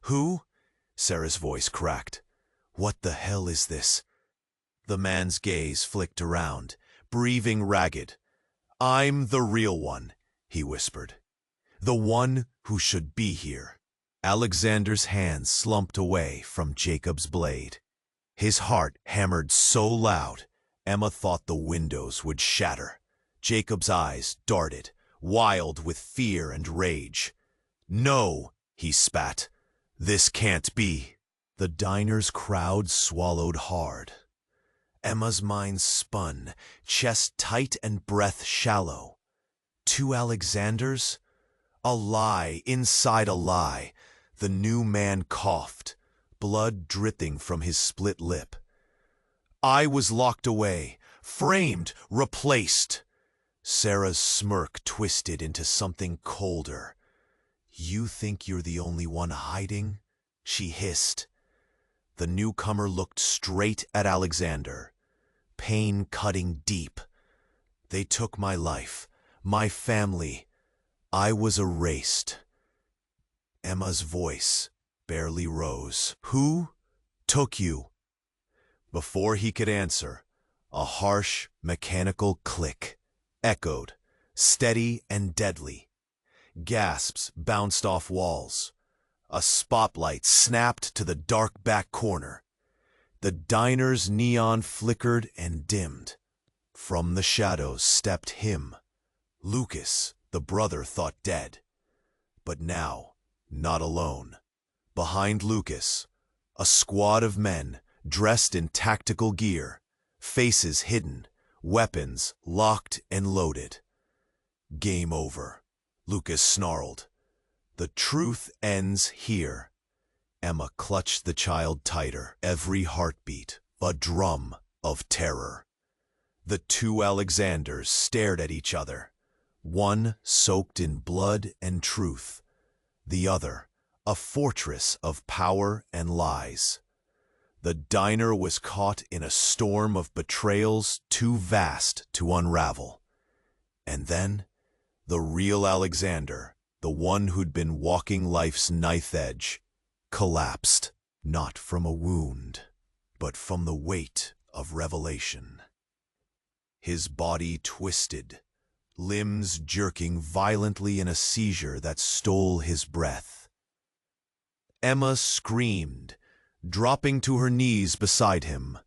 "Who?" Sarah's voice cracked. "What the hell is this?" The man's gaze flicked around, breathing ragged. "I'm the real one," he whispered. "The one who should be here." Alexander's hand slumped away from Jacob's blade. His heart hammered so loud, Emma thought the windows would shatter. Jacob's eyes darted, wild with fear and rage. "No," he spat. "This can't be." The diner's crowd swallowed hard. Emma's mind spun, chest tight and breath shallow. Two Alexanders? A lie inside a lie. The new man coughed, blood dripping from his split lip. "I was locked away, framed, replaced." Sarah's smirk twisted into something colder. "You think you're the only one hiding?" she hissed. The newcomer looked straight at Alexander, pain cutting deep. "They took my life, my family. I was erased." Emma's voice barely rose. "Who took you?" Before he could answer, a harsh, mechanical click echoed, steady and deadly. Gasps bounced off walls. A spotlight snapped to the dark back corner. The diner's neon flickered and dimmed. From the shadows stepped him, Lucas, the brother thought dead. But now, not alone. Behind Lucas, a squad of men dressed in tactical gear, faces hidden, weapons locked and loaded. "Game over," Lucas snarled. "The truth ends here." Emma clutched the child tighter, every heartbeat a drum of terror. The two Alexanders stared at each other, one soaked in blood and truth, the other a fortress of power and lies. The diner was caught in a storm of betrayals too vast to unravel. And then, the real Alexander, the one who'd been walking life's knife edge, collapsed, not from a wound, but from the weight of revelation. His body twisted, limbs jerking violently in a seizure that stole his breath. Emma screamed, dropping to her knees beside him.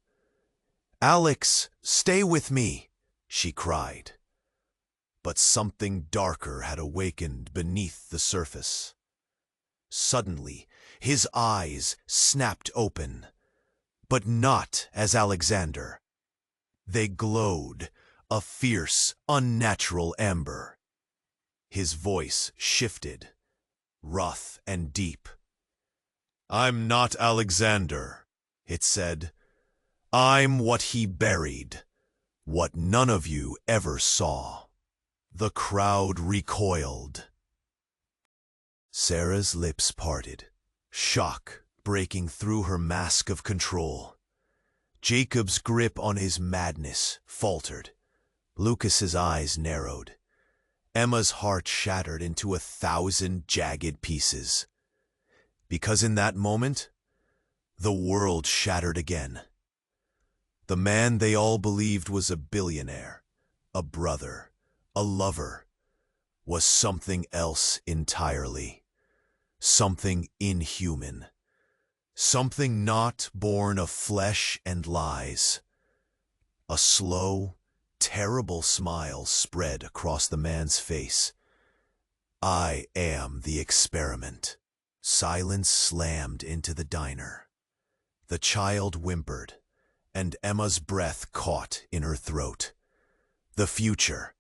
"Alex, stay with me," she cried. But something darker had awakened beneath the surface. Suddenly, his eyes snapped open, but not as Alexander. They glowed, a fierce, unnatural amber. His voice shifted, rough and deep. "I'm not Alexander," it said. "I'm what he buried, what none of you ever saw." The crowd recoiled. Sarah's lips parted, shock breaking through her mask of control. Jacob's grip on his madness faltered. Lucas's eyes narrowed. Emma's heart shattered into 1,000 jagged pieces. Because in that moment, the world shattered again. The man they all believed was a billionaire, a brother, a lover, was something else entirely. Something inhuman. Something not born of flesh and lies. A slow, terrible smile spread across the man's face. "I am the experiment." Silence slammed into the diner. The child whimpered, and Emma's breath caught in her throat. The future,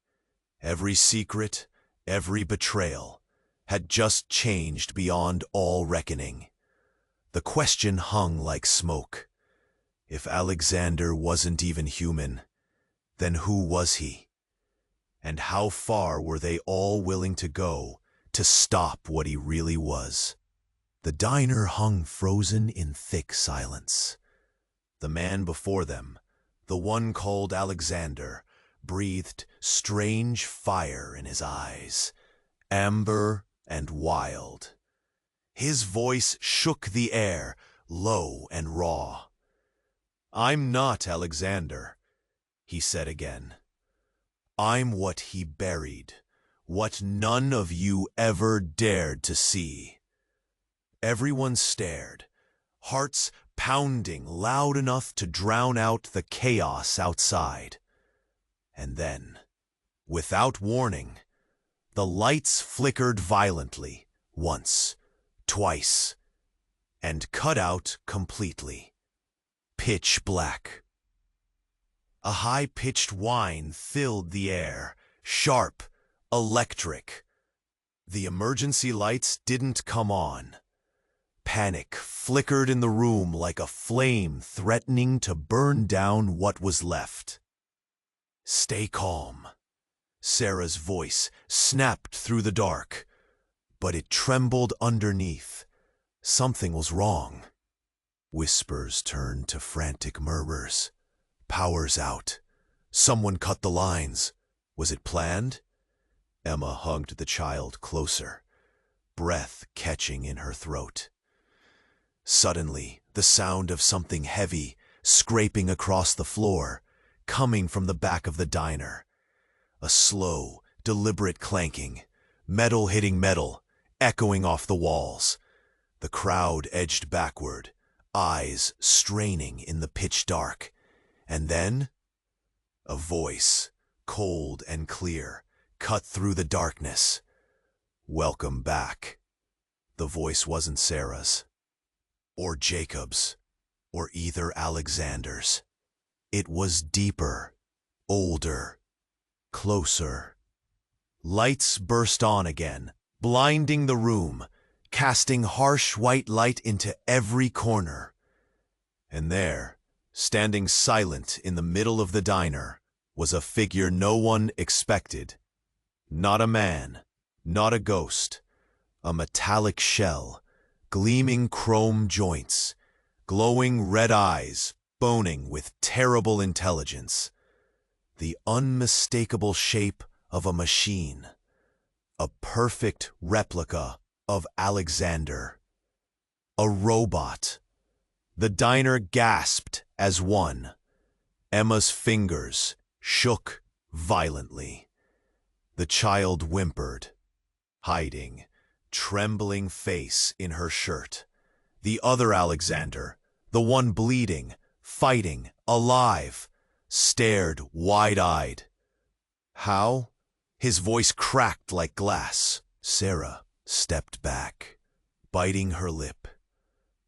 every secret, every betrayal, had just changed beyond all reckoning. The question hung like smoke. If Alexander wasn't even human, then who was he? And how far were they all willing to go to stop what he really was? The diner hung frozen in thick silence. The man before them, the one called Alexander, breathed strange fire in his eyes, amber and wild. His voice shook the air, low and raw. "I'm not Alexander," he said again. "I'm what he buried, what none of you ever dared to see." Everyone stared, hearts pounding loud enough to drown out the chaos outside. And then, without warning, the lights flickered violently, once, twice, and cut out completely. Pitch black. A high-pitched whine filled the air, sharp, electric. The emergency lights didn't come on. Panic flickered in the room like a flame threatening to burn down what was left. "Stay calm." Sarah's voice snapped through the dark, but it trembled underneath. Something was wrong. Whispers turned to frantic murmurs. "Power's out. Someone cut the lines. Was it planned?" Emma hugged the child closer, breath catching in her throat. Suddenly, the sound of something heavy scraping across the floor, coming from the back of the diner. A slow, deliberate clanking, metal hitting metal, echoing off the walls. The crowd edged backward, eyes straining in the pitch dark. And then, a voice, cold and clear, cut through the darkness. "Welcome back." The voice wasn't Sarah's, or Jacob's, or either Alexander's. It was deeper, older, closer. Lights burst on again, blinding the room, casting harsh white light into every corner. And there, standing silent in the middle of the diner, was a figure no one expected. Not a man, not a ghost, a metallic shell, gleaming chrome joints, glowing red eyes, boning with terrible intelligence. The unmistakable shape of a machine. A perfect replica of Alexander. A robot. The diner gasped as one. Emma's fingers shook violently. The child whimpered, hiding, trembling face in her shirt. The other Alexander, the one bleeding, fighting, alive, stared wide-eyed. How? His voice cracked like glass. Sarah stepped back, biting her lip.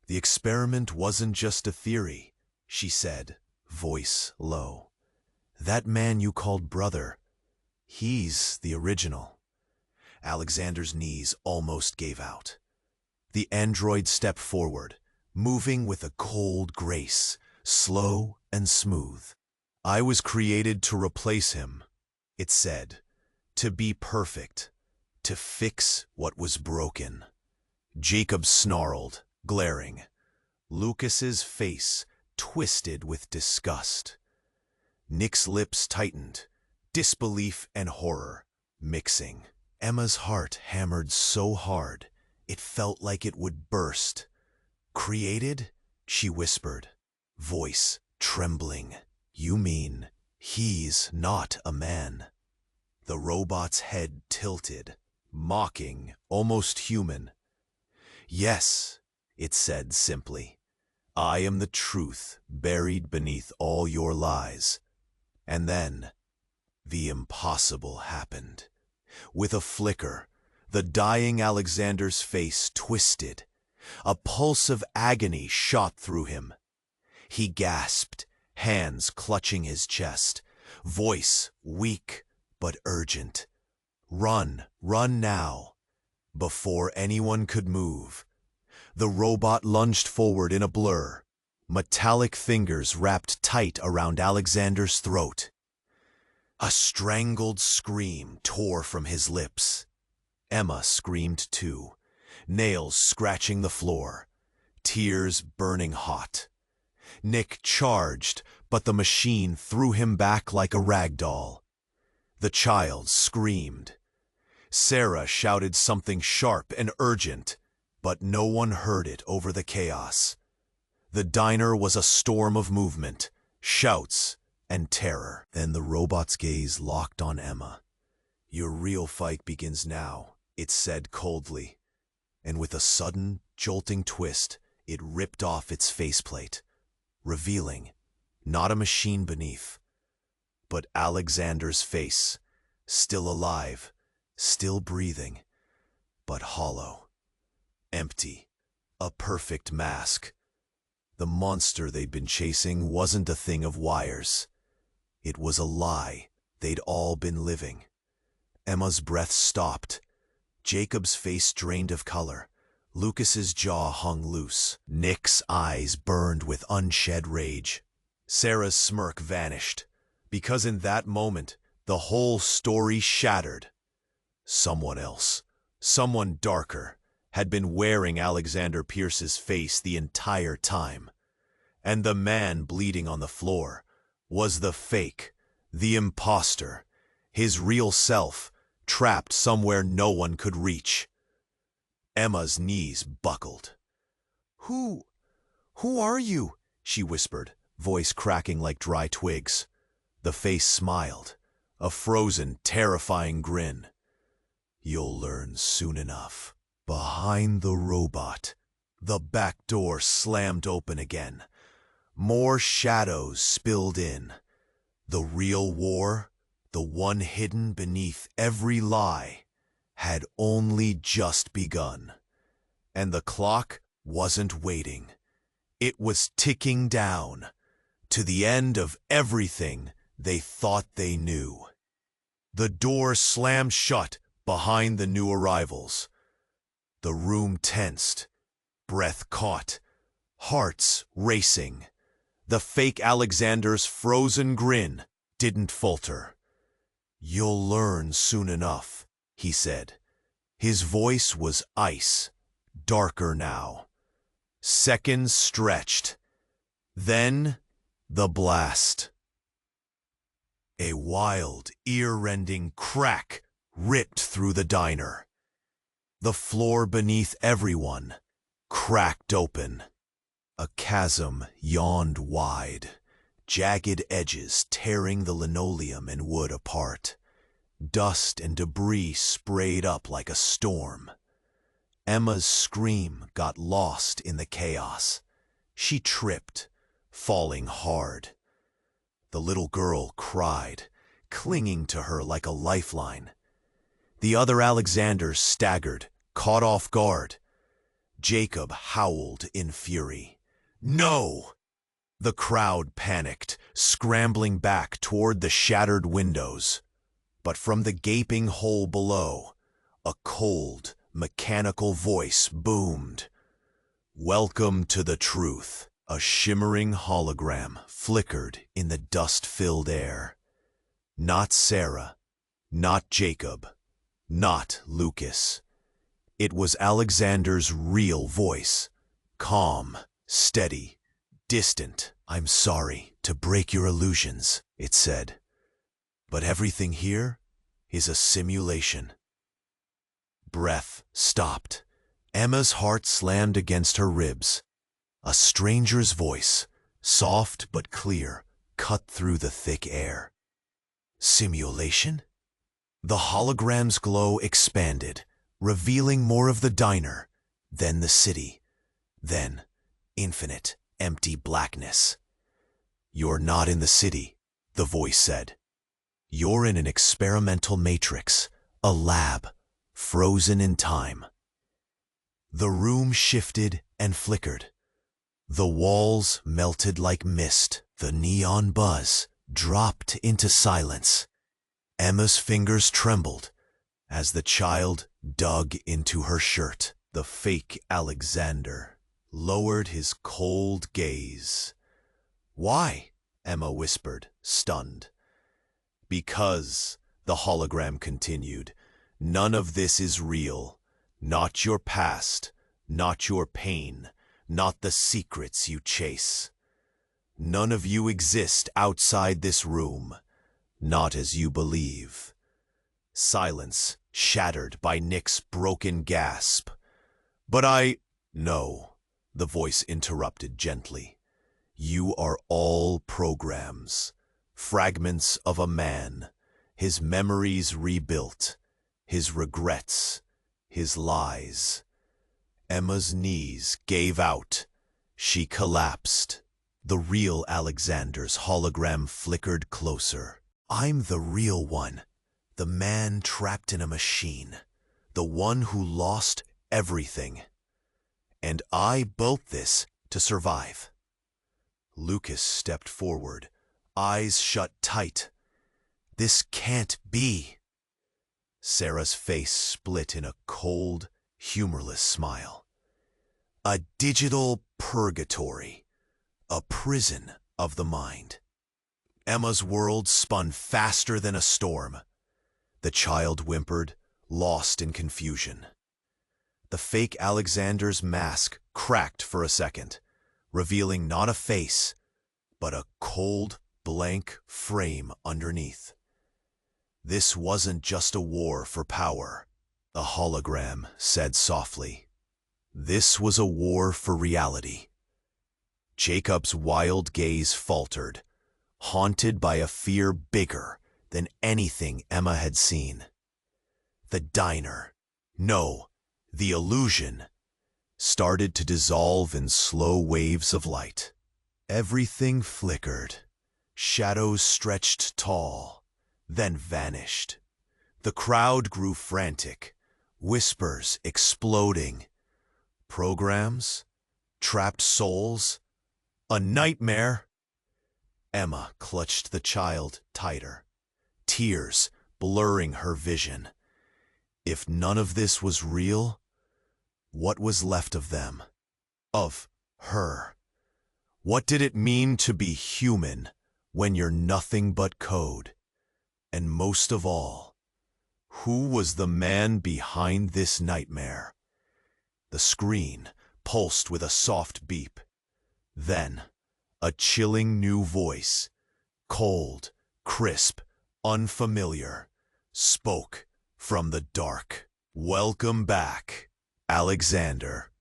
The experiment wasn't just a theory, she said, voice low. That man you called brother, he's the original. Alexander's knees almost gave out. The android stepped forward, moving with a cold grace, slow and smooth. I was created to replace him, it said, to be perfect, to fix what was broken. Jacob snarled, glaring. Lucas's face twisted with disgust. Nick's lips tightened, disbelief and horror mixing. Emma's heart hammered so hard, it felt like it would burst. Created? She whispered, voice trembling. You mean he's not a man? The robot's head tilted, mocking, almost human. Yes, it said simply. I am the truth buried beneath all your lies. And then, the impossible happened. With a flicker, the dying Alexander's face twisted. A pulse of agony shot through him. He gasped, hands clutching his chest, voice weak but urgent. Run, run now. Before anyone could move, the robot lunged forward in a blur, metallic fingers wrapped tight around Alexander's throat. A strangled scream tore from his lips. Emma screamed too, nails scratching the floor, tears burning hot. Nick charged, but the machine threw him back like a rag doll. The child screamed. Sarah shouted something sharp and urgent, but no one heard it over the chaos. The diner was a storm of movement, shouts, and terror. Then the robot's gaze locked on Emma. Your real fight begins now, it said coldly, and with a sudden, jolting twist, it ripped off its faceplate, revealing not a machine beneath, but Alexander's face, still alive, still breathing, but hollow, empty, a perfect mask. The monster they'd been chasing wasn't a thing of wires. It was a lie they'd all been living. Emma's breath stopped. Jacob's face drained of color. Lucas's jaw hung loose. Nick's eyes burned with unshed rage. Sarah's smirk vanished, because in that moment, the whole story shattered. Someone else, someone darker, had been wearing Alexander Pierce's face the entire time. And the man bleeding on the floor was the fake, the imposter, his real self, trapped somewhere no one could reach. Emma's knees buckled. Who are you? She whispered, voice cracking like dry twigs. The face smiled, a frozen, terrifying grin. You'll learn soon enough. Behind the robot, the back door slammed open again. More shadows spilled in. The real war, the one hidden beneath every lie, had only just begun. And the clock wasn't waiting. It was ticking down to the end of everything they thought they knew. The door slammed shut behind the new arrivals. The room tensed, breath caught, hearts racing. The fake Alexander's frozen grin didn't falter. You'll learn soon enough, he said. His voice was ice, darker now. Seconds stretched. Then, the blast. A wild, ear-rending crack ripped through the diner. The floor beneath everyone cracked open. A chasm yawned wide, jagged edges tearing the linoleum and wood apart. Dust and debris sprayed up like a storm. Emma's scream got lost in the chaos. She tripped, falling hard. The little girl cried, clinging to her like a lifeline. The other Alexanders staggered, caught off guard. Jacob howled in fury. "No!" The crowd panicked, scrambling back toward the shattered windows. But from the gaping hole below, a cold, mechanical voice boomed. "Welcome to the truth." A shimmering hologram flickered in the dust-filled air. Not Sarah, not Jacob, not Lucas. It was Alexander's real voice, calm, steady, distant. "I'm sorry to break your illusions," it said, "but everything here is a simulation." Breath stopped. Emma's heart slammed against her ribs. A stranger's voice, soft but clear, cut through the thick air. Simulation? The hologram's glow expanded, revealing more of the diner, then the city, then infinite, empty blackness. "You're not in the city," the voice said. "You're in an experimental matrix, a lab, frozen in time." The room shifted and flickered. The walls melted like mist. The neon buzz dropped into silence. Emma's fingers trembled as the child dug into her shirt. The fake Alexander lowered his cold gaze. "Why?" Emma whispered, stunned. "Because," the hologram continued, "none of this is real. Not your past, not your pain, not the secrets you chase. None of you exist outside this room, not as you believe." Silence shattered by Nick's broken gasp. "But No," the voice interrupted gently. "You are all programs, fragments of a man, his memories rebuilt, his regrets, his lies." Emma's knees gave out. She collapsed. The real Alexander's hologram flickered closer. "I'm the real one, the man trapped in a machine, the one who lost everything. And I built this to survive." Lucas stepped forward, eyes shut tight. "This can't be." Sarah's face split in a cold, humorless smile. "A digital purgatory, a prison of the mind." Emma's world spun faster than a storm. The child whimpered, lost in confusion. The fake Alexander's mask cracked for a second, revealing not a face, but a cold, blank frame underneath. "This wasn't just a war for power," the hologram said softly. "This was a war for reality." Jacob's wild gaze faltered, haunted by a fear bigger than anything Emma had seen. The diner, no, the illusion, started to dissolve in slow waves of light. Everything flickered. Shadows stretched tall, then vanished. The crowd grew frantic, whispers exploding. Programs? Trapped souls? A nightmare? Emma clutched the child tighter, tears blurring her vision. If none of this was real, what was left of them? Of her? What did it mean to be human when you're nothing but code? And most of all, who was the man behind this nightmare? The screen pulsed with a soft beep. Then, a chilling new voice, cold, crisp, unfamiliar, spoke from the dark. "Welcome back, Alexander.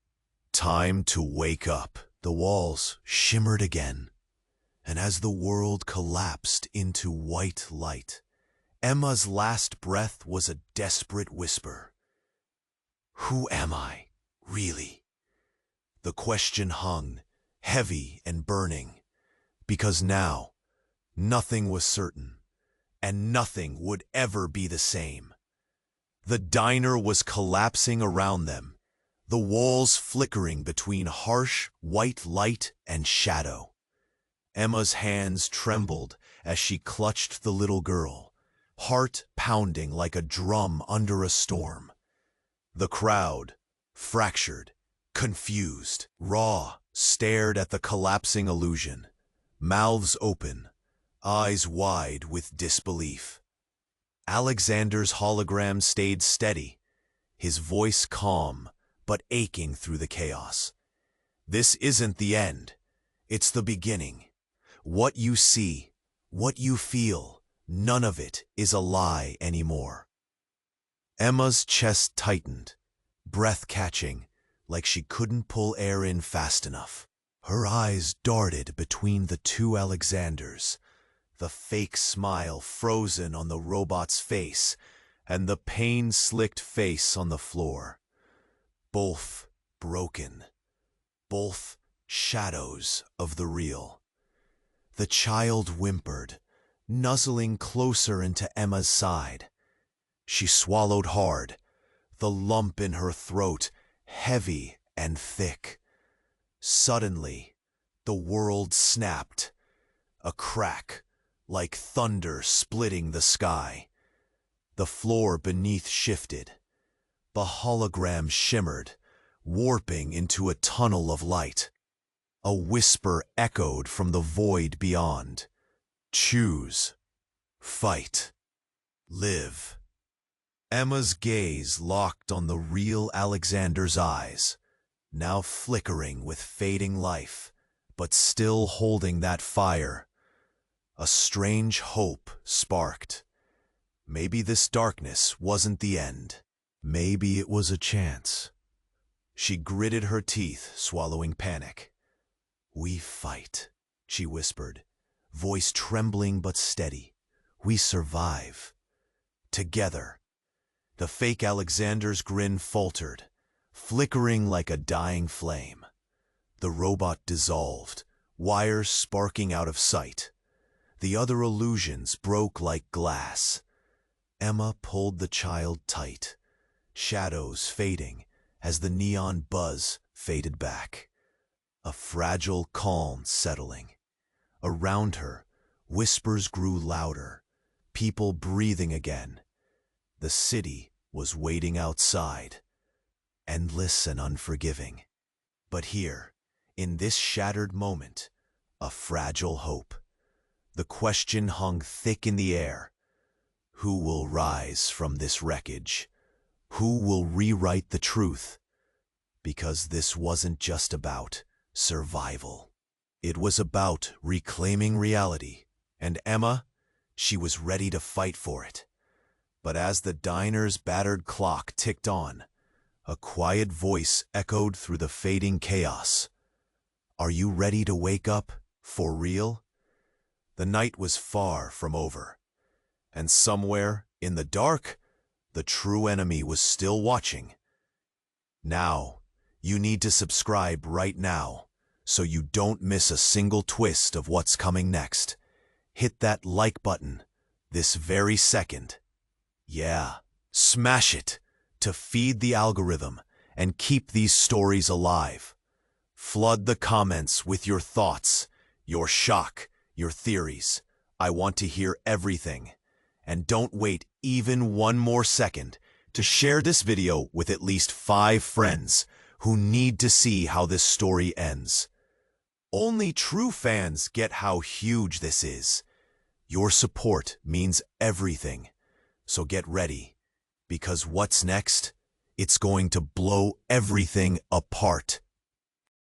Time to wake up." The walls shimmered again, and as the world collapsed into white light, Emma's last breath was a desperate whisper. Who am I, really? The question hung, heavy and burning, because now nothing was certain, and nothing would ever be the same. The diner was collapsing around them, the walls flickering between harsh white light and shadow. Emma's hands trembled as she clutched the little girl, heart pounding like a drum under a storm. The crowd, fractured, confused, raw, stared at the collapsing illusion, mouths open, eyes wide with disbelief. Alexander's hologram stayed steady, his voice calm but aching through the chaos. This isn't the end, it's the beginning. What you see, what you feel, none of it is a lie anymore. Emma's chest tightened, breath catching, like she couldn't pull air in fast enough. Her eyes darted between the two Alexanders, the fake smile frozen on the robot's face, and the pain-slicked face on the floor. Both broken, both shadows of the real. The child whimpered, nuzzling closer into Emma's side. She swallowed hard, the lump in her throat heavy and thick. Suddenly, the world snapped, a crack like thunder splitting the sky. The floor beneath shifted. The hologram shimmered, warping into a tunnel of light. A whisper echoed from the void beyond. Choose. Fight. Live. Emma's gaze locked on the real Alexander's eyes, now flickering with fading life, but still holding that fire. A strange hope sparked. Maybe this darkness wasn't the end. Maybe it was a chance. She gritted her teeth, swallowing panic. We fight, she whispered, voice trembling but steady. We survive. Together. The fake Alexander's grin faltered, flickering like a dying flame. The robot dissolved, wires sparking out of sight. The other illusions broke like glass. Emma pulled the child tight, shadows fading as the neon buzz faded back. A fragile calm settling. Around her, whispers grew louder, people breathing again. The city was waiting outside, endless and unforgiving. But here, in this shattered moment, a fragile hope. The question hung thick in the air. Who will rise from this wreckage? Who will rewrite the truth? Because this wasn't just about survival. It was about reclaiming reality, and Emma, she was ready to fight for it. But as the diner's battered clock ticked on, a quiet voice echoed through the fading chaos. Are you ready to wake up, for real? The night was far from over, and somewhere, in the dark, the true enemy was still watching. Now, you need to subscribe right now, so you don't miss a single twist of what's coming next. Hit that like button, this very second. Yeah, smash it to feed the algorithm and keep these stories alive. Flood the comments with your thoughts, your shock, your theories. I want to hear everything. And don't wait even one more second to share this video with at least 5 friends who need to see how this story ends. Only true fans get how huge this is. Your support means everything. So get ready, because what's next? It's going to blow everything apart.